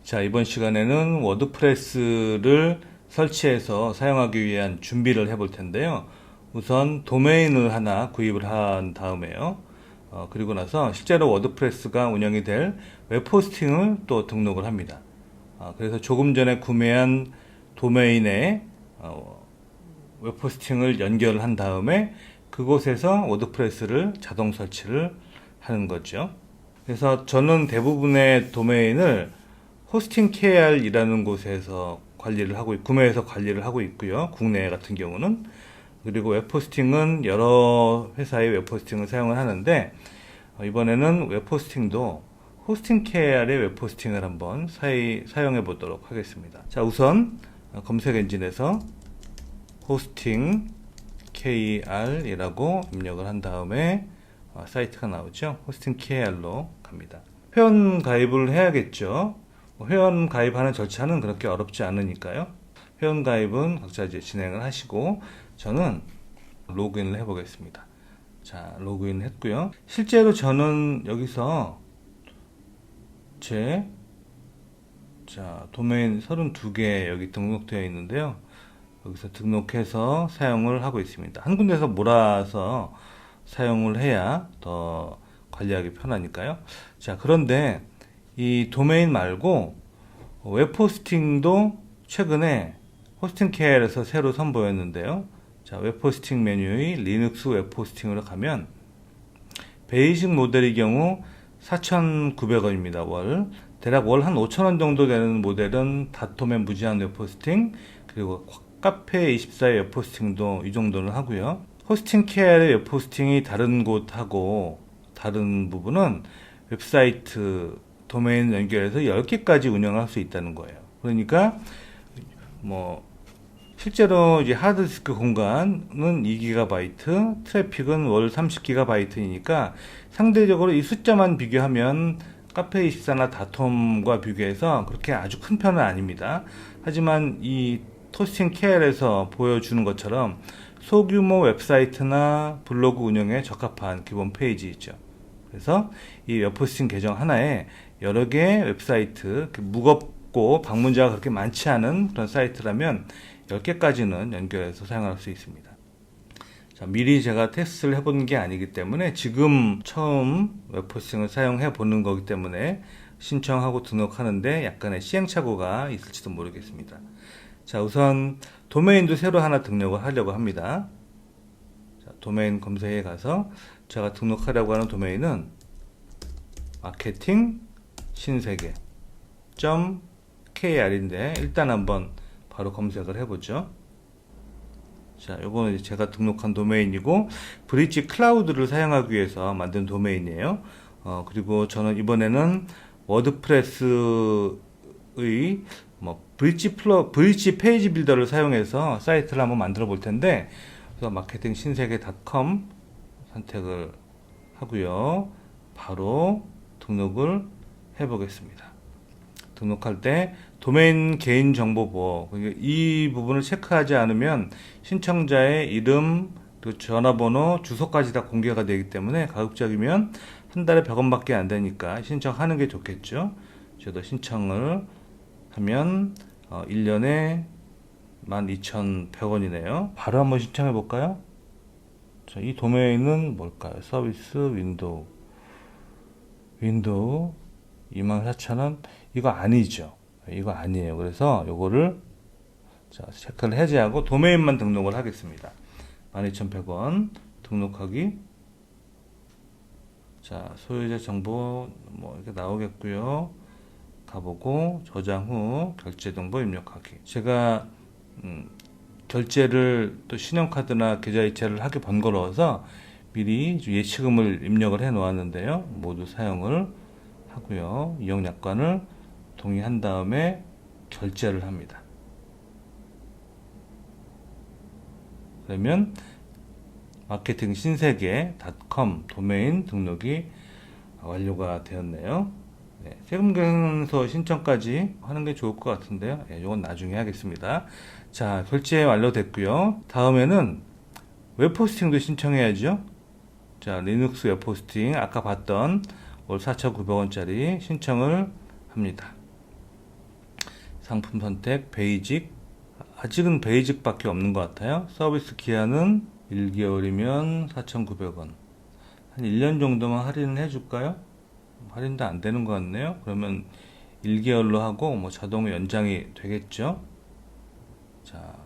자, 이번 시간에는 워드프레스를 설치해서 사용하기 위한 준비를 해볼 텐데요. 우선 도메인을 하나 구입을 한 다음에요. 그리고 나서 실제로 워드프레스가 운영이 될 웹호스팅을 또 등록을 합니다. 그래서 조금 전에 구매한 도메인에 웹호스팅을 연결을 한 다음에 그곳에서 워드프레스를 자동 설치를 하는 거죠. 그래서 저는 대부분의 도메인을 호스팅 KR이라는 곳에서 관리를 하고 구매해서 관리를 하고 있고요. 국내 같은 경우는. 그리고 웹호스팅은 여러 회사의 웹호스팅을 사용을 하는데 이번에는 웹호스팅도 호스팅 KR의 웹호스팅을 한번 사용해 보도록 하겠습니다. 자, 우선 검색 엔진에서 호스팅 KR이라고 입력을 한 다음에 사이트가 나오죠. 호스팅 KR로 갑니다. 회원 가입을 해야겠죠. 회원 가입하는 절차는 그렇게 어렵지 않으니까요. 회원 가입은 각자 이제 진행을 하시고 저는 로그인을 해 보겠습니다. 자, 로그인 했고요. 실제로 저는 여기서 도메인 32개 여기 등록되어 있는데요. 여기서 등록해서 사용을 하고 있습니다. 한 군데서 몰아서 사용을 해야 더 관리하기 편하니까요. 자, 그런데 이 도메인 말고 웹호스팅도 최근에 호스팅 KR에서 새로 선보였는데요. 자, 웹호스팅 메뉴의 리눅스 웹호스팅으로 가면 베이직 모델의 경우 4,900원입니다. 월. 대략 월 한 5,000원 정도 되는 모델은 다톰의 무제한 웹호스팅, 그리고 카페24의 웹호스팅도 이 정도는 하고요. 호스팅 KR의 웹호스팅이 다른 곳하고 다른 부분은 웹사이트 도메인 연결해서 10개까지 운영할 수 있다는 거예요. 그러니까 실제로 이제 하드디스크 공간은 2GB, 트래픽은 월 30GB이니까 상대적으로 이 숫자만 비교하면 카페24나 다톰과 비교해서 그렇게 아주 큰 편은 아닙니다. 하지만 이 호스팅 KR에서 보여주는 것처럼 소규모 웹사이트나 블로그 운영에 적합한 기본 페이지 있죠. 그래서 이 웹호스팅 계정 하나에 여러 개의 웹사이트, 무겁고 방문자가 그렇게 많지 않은 그런 사이트라면 10개까지는 연결해서 사용할 수 있습니다. 자, 미리 제가 테스트를 해보는 게 아니기 때문에 지금 처음 웹호스팅을 사용해 보는 거기 때문에 신청하고 등록하는데 약간의 시행착오가 있을지도 모르겠습니다. 자, 우선 도메인도 새로 하나 등록을 하려고 합니다. 자, 도메인 검색에 가서 제가 등록하려고 하는 도메인은 마케팅 신세계 .kr인데 일단 한번 바로 검색을 해보죠. 자, 요거는 제가 등록한 도메인이고 브릿지 클라우드를 사용하기 위해서 만든 도메인이에요. 그리고 저는 이번에는 워드프레스의 브릿지 페이지 빌더를 사용해서 사이트를 한번 만들어 볼 텐데, 그래서 마케팅 신세계.com 선택을 하고요. 바로 등록을 해 보겠습니다. 등록할 때 도메인 개인정보보호, 이 부분을 체크하지 않으면 신청자의 이름, 그리고 전화번호, 주소까지 다 공개가 되기 때문에 가급적이면 한 달에 100원밖에 안 되니까 신청하는 게 좋겠죠. 저도 신청을 하면 1년에 12,100원이네요. 바로 한번 신청해 볼까요? 자, 이 도메인은 뭘까요? 서비스 윈도우 24,000원? 이거 아니죠. 이거 아니에요. 그래서 요거를 체크를 해제하고 도메인만 등록을 하겠습니다. 12,100원 등록하기. 자, 소유자 정보 이렇게 나오겠고요. 가보고 저장 후 결제 정보 입력하기. 제가 결제를 또 신용카드나 계좌이체를 하기 번거로워서 미리 예치금을 입력을 해 놓았는데요. 모두 사용을 하고요. 이용 약관을 동의한 다음에 결제를 합니다. 그러면 마케팅 신세계.com 도메인 등록이 완료가 되었네요. 네, 세금 계산서 신청까지 하는 게 좋을 것 같은데요. 이건 나중에 하겠습니다. 자, 결제 완료됐고요. 다음에는 웹호스팅도 신청해야죠. 자, 리눅스 웹호스팅 아까 봤던 월 4,900원짜리 신청을 합니다. 상품 선택 베이직, 아직은 베이직 밖에 없는 것 같아요. 서비스 기한은 1개월이면 4,900원. 한 1년 정도만 할인을 해줄까요? 할인도 안 되는 것 같네요. 그러면 1개월로 하고 뭐 자동 연장이 되겠죠. 자,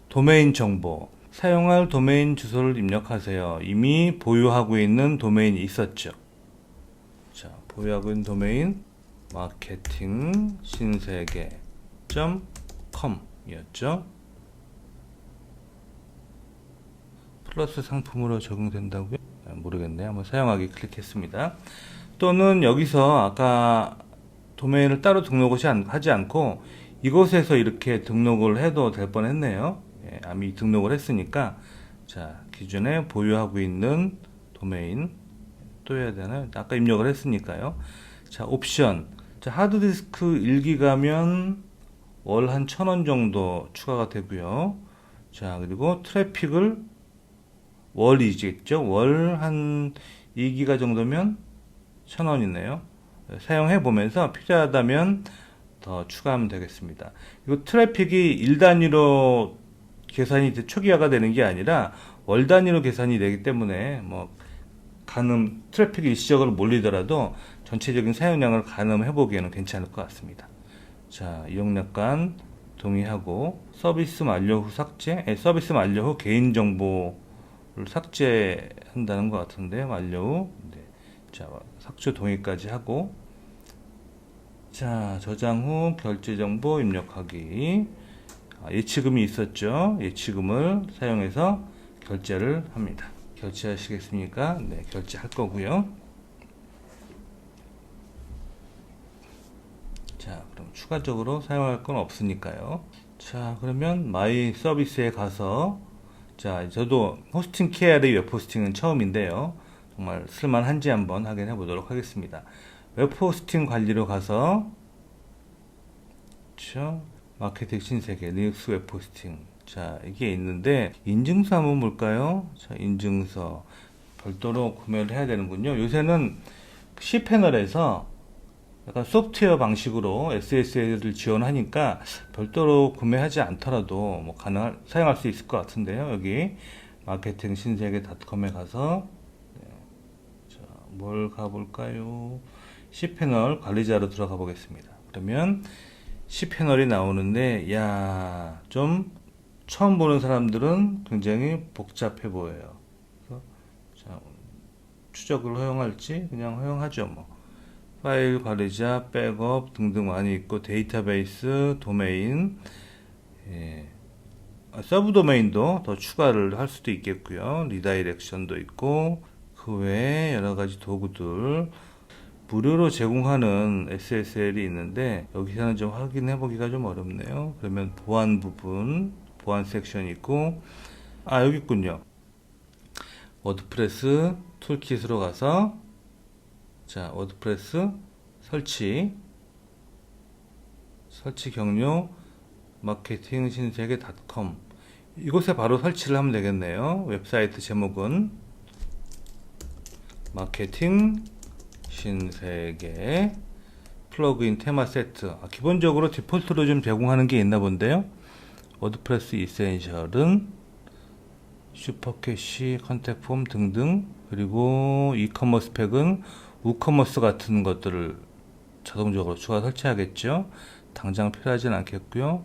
도메인 정보, 사용할 도메인 주소를 입력하세요. 이미 보유하고 있는 도메인이 있었죠. 자, 보유하고 있는 도메인 마케팅 신세계 .com 이었죠. 플러스 상품으로 적용된다고요? 모르겠네요. 한번 사용하기 클릭했습니다. 또는 여기서 아까 도메인을 따로 등록을 하지 않고 이곳에서 이렇게 등록을 해도 될 뻔했네요. 예, 이미 등록을 했으니까 자, 기존에 보유하고 있는 도메인 또 해야 되나요? 아까 입력을 했으니까요. 자, 옵션. 자, 하드디스크 1기가면 월 한 1,000원 정도 추가가 되고요. 자, 그리고 트래픽을 월이겠죠. 월 한 2기가 정도면 1,000원이네요. 사용해 보면서 필요하다면 더 추가하면 되겠습니다. 이거 트래픽이 일 단위로 계산이 초기화가 되는 게 아니라 월 단위로 계산이 되기 때문에 뭐 트래픽이 일시적으로 몰리더라도 전체적인 사용량을 가늠해 보기에는 괜찮을 것 같습니다. 자, 이용약관 동의하고 서비스 만료 후 삭제, 서비스 만료 후 개인정보를 삭제한다는 것 같은데 만료 후 네. 자, 삭제 동의까지 하고 자, 저장 후 결제 정보 입력하기. 예치금이 있었죠. 예치금을 사용해서 결제를 합니다. 결제하시겠습니까? 네, 결제할 거고요. 자, 그럼 추가적으로 사용할 건 없으니까요. 자, 그러면 마이 서비스에 가서 자, 저도 호스팅 KR의 웹 호스팅은 처음인데요. 정말 쓸만한지 한번 확인해 보도록 하겠습니다. 웹 호스팅 관리로 가서 그렇죠? 마케팅 신세계 리눅스 웹 호스팅. 자, 이게 있는데 인증서 한번 볼까요? 자, 인증서 별도로 구매를 해야 되는군요. 요새는 C패널에서 약간 소프트웨어 방식으로 SSL을 지원하니까 별도로 구매하지 않더라도 뭐 사용할 수 있을 것 같은데요. 여기 마케팅 신세계 닷컴에 가서 네. 자, 뭘 가볼까요? C패널 관리자로 들어가 보겠습니다. 그러면 C패널이 나오는데 야, 좀 처음 보는 사람들은 굉장히 복잡해 보여요. 그래서 자, 추적을 허용할지 그냥 허용하죠. 뭐 파일 관리자, 백업 등등 많이 있고 데이터베이스, 도메인, 예. 서브 도메인도 더 추가를 할 수도 있겠고요. 리다이렉션도 있고 그 외에 여러 가지 도구들 무료로 제공하는 SSL이 있는데 여기서는 좀 확인해 보기가 좀 어렵네요. 그러면 보안 부분, 보안 섹션이 있고 여기 있군요. 워드프레스 툴킷으로 가서 자, 워드프레스 설치 경로 마케팅 신세계 닷컴 이곳에 바로 설치를 하면 되겠네요. 웹사이트 제목은 마케팅 신세계 플러그인 테마 세트. 기본적으로 디폴트로 좀 제공하는 게 있나 본데요. 워드프레스 이센셜은 슈퍼캐시, 컨택폼 등등, 그리고 이커머스 팩은 우커머스 같은 것들을 자동적으로 추가 설치하겠죠. 당장 필요하진 않겠고요.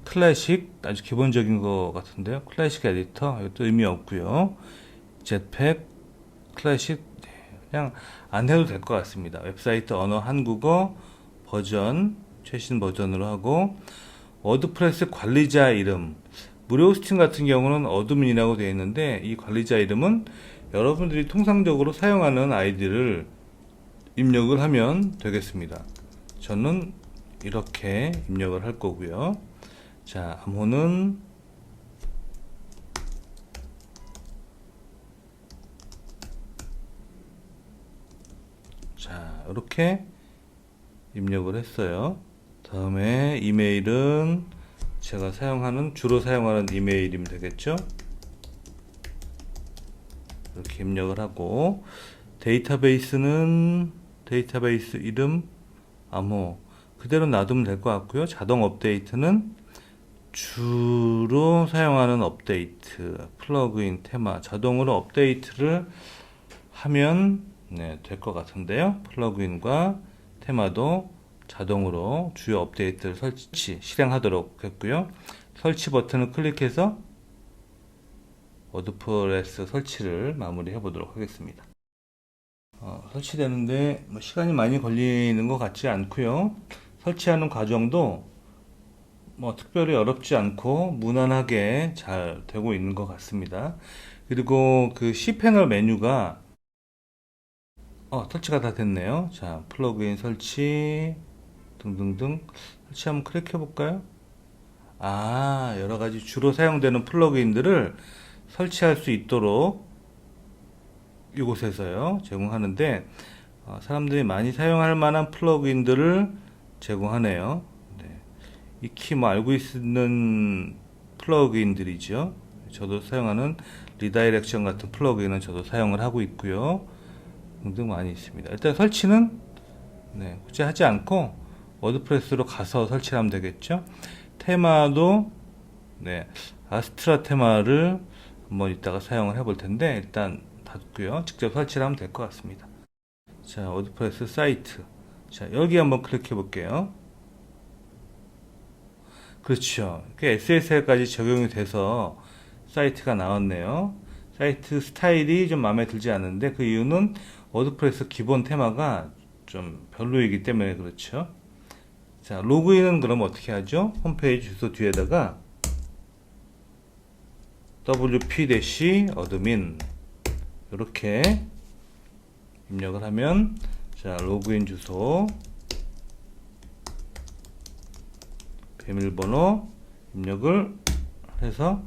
클래식 아주 기본적인 것 같은데요. 클래식 에디터 이것도 의미 없고요. jetpack 클래식 그냥 안 해도 될 것 같습니다. 웹사이트 언어 한국어 버전 최신 버전으로 하고 워드프레스 관리자 이름 무료 호스팅 같은 경우는 어드민이라고 되어 있는데 이 관리자 이름은 여러분들이 통상적으로 사용하는 아이디를 입력을 하면 되겠습니다. 저는 이렇게 입력을 할 거고요. 자, 암호는 자, 이렇게 입력을 했어요. 다음에 이메일은 제가 주로 사용하는 이메일이면 되겠죠. 이렇게 입력을 하고, 데이터베이스는 데이터베이스 이름 뭐 그대로 놔두면 될 것 같고요. 자동 업데이트는 주로 사용하는 업데이트, 플러그인 테마, 자동으로 업데이트를 하면 될 것 같은데요. 플러그인과 테마도 자동으로 주요 업데이트를 실행하도록 했고요. 설치 버튼을 클릭해서 워드프레스 설치를 마무리해 보도록 하겠습니다. 설치되는데 시간이 많이 걸리는 것 같지 않고요. 설치하는 과정도 특별히 어렵지 않고 무난하게 잘 되고 있는 것 같습니다. 그리고 그 C패널 메뉴가 설치가 다 됐네요. 자, 플러그인 설치 등등등 설치 한번 클릭해 볼까요? 여러가지 주로 사용되는 플러그인들을 설치할 수 있도록 이곳에서요 제공하는데, 사람들이 많이 사용할 만한 플러그인들을 제공하네요. 익히 알고 있는 플러그인들이죠. 저도 사용하는 리다이렉션 같은 플러그인은 저도 사용을 하고 있고요. 등등 많이 있습니다. 일단 설치는 굳이 하지 않고 워드프레스로 가서 설치를 하면 되겠죠. 테마도 아스트라 테마를 한번 이따가 사용을 해볼 텐데, 일단 닫고요. 직접 설치를 하면 될 것 같습니다. 자, 워드프레스 사이트. 자, 여기 한번 클릭해 볼게요. 그렇죠. SSL까지 적용이 돼서 사이트가 나왔네요. 사이트 스타일이 좀 마음에 들지 않는데, 그 이유는 워드프레스 기본 테마가 좀 별로이기 때문에 그렇죠. 자, 로그인은 그럼 어떻게 하죠? 홈페이지 주소 뒤에다가 wp-admin 이렇게 입력을 하면, 자, 로그인 주소, 비밀번호 입력을 해서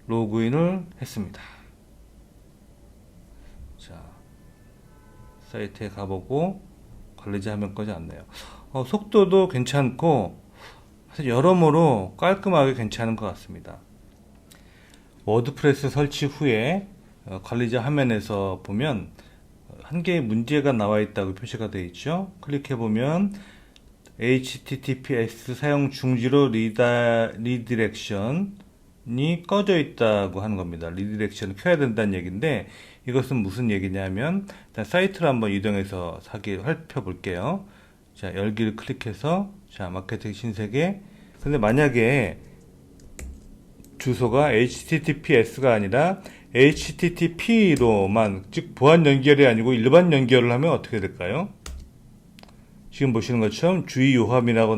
로그인을 했습니다. 자, 사이트에 가보고 관리자 화면까지 왔네요. 속도도 괜찮고 사실 여러모로 깔끔하게 괜찮은 것 같습니다. 워드프레스 설치 후에 관리자 화면에서 보면 한 개의 문제가 나와 있다고 표시가 되어 있죠. 클릭해 보면 HTTPS 사용 중지로 리디렉션이 꺼져 있다고 하는 겁니다. 리디렉션을 켜야 된다는 얘기인데, 이것은 무슨 얘기냐면, 일단 사이트를 한번 이동해서 살펴볼게요. 자, 열기를 클릭해서, 자, 마케팅 신세계. 근데 만약에 주소가 HTTPS가 아니라 HTTP로만, 즉 보안 연결이 아니고 일반 연결을 하면 어떻게 될까요? 지금 보시는 것처럼 주의 요함이라고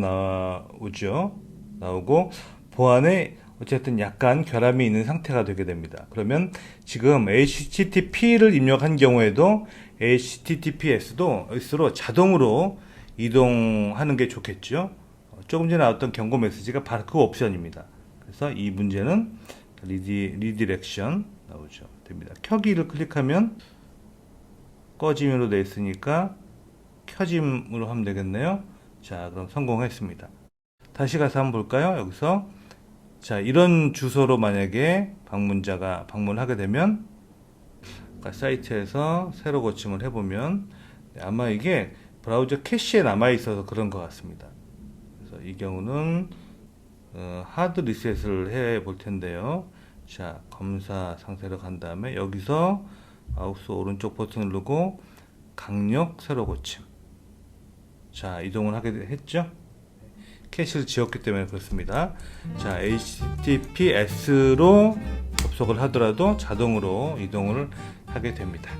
나오고 보안에 어쨌든 약간 결함이 있는 상태가 되게 됩니다. 그러면 지금 HTTP를 입력한 경우에도 HTTPS로 자동으로 이동하는 게 좋겠죠. 조금 전에 나왔던 경고 메시지가 바로 그 옵션입니다. 그래서 이 문제는 리디렉션 나오죠. 됩니다. 켜기를 클릭하면 꺼짐으로 되어 있으니까 켜짐으로 하면 되겠네요. 자, 그럼 성공했습니다. 다시 가서 한번 볼까요? 여기서 자, 이런 주소로 만약에 방문자가 방문하게 되면 사이트에서 새로 고침을 해보면 아마 이게 브라우저 캐시에 남아 있어서 그런 것 같습니다. 그래서 이 경우는 하드 리셋을 해 볼 텐데요. 자, 검사 상태로 간 다음에 여기서 마우스 오른쪽 버튼 누르고 강력 새로 고침. 자, 이동을 하게 했죠. 캐시를 지웠기 때문에 그렇습니다. 자, HTTPS로 접속을 하더라도 자동으로 이동을 하게 됩니다.